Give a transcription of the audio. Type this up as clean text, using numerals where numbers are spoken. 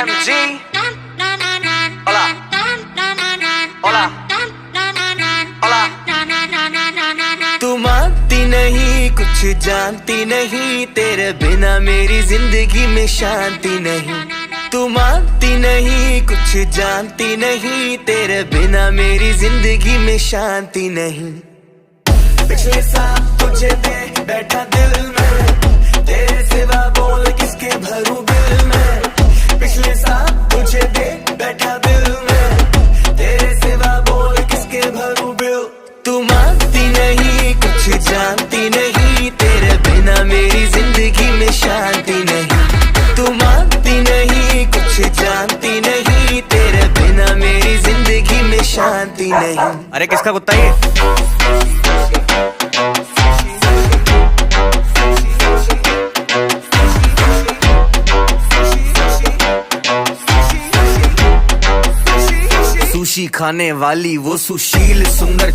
MG. Hola. Hola. Hola. तू मानती नहीं, कुछ जानती नहीं, तेरे बिना मेरी जिंदगी में शांति नहीं। तू मानती नहीं, कुछ जानती नहीं, तेरे बिना मेरी जिंदगी में शांति नहीं। पिछले साल तुझे दे बैठा दिल में, तेरे सिवा बोल किसके भरूं दिल में। पिछले साल तुझे दे बैठा दिल में, तेरे सिवा बोल किसके भरूं बिल। तू मानती नहीं, कुछ जानती नहीं, तेरे बिना मेरी जिंदगी में शांति नहीं। तू मानती नहीं, कुछ जानती नहीं, तेरे बिना मेरी जिंदगी में शांति नहीं। अरे किसका कुत्ता ये? सुशी खाने वाली वो सुशील सुंदर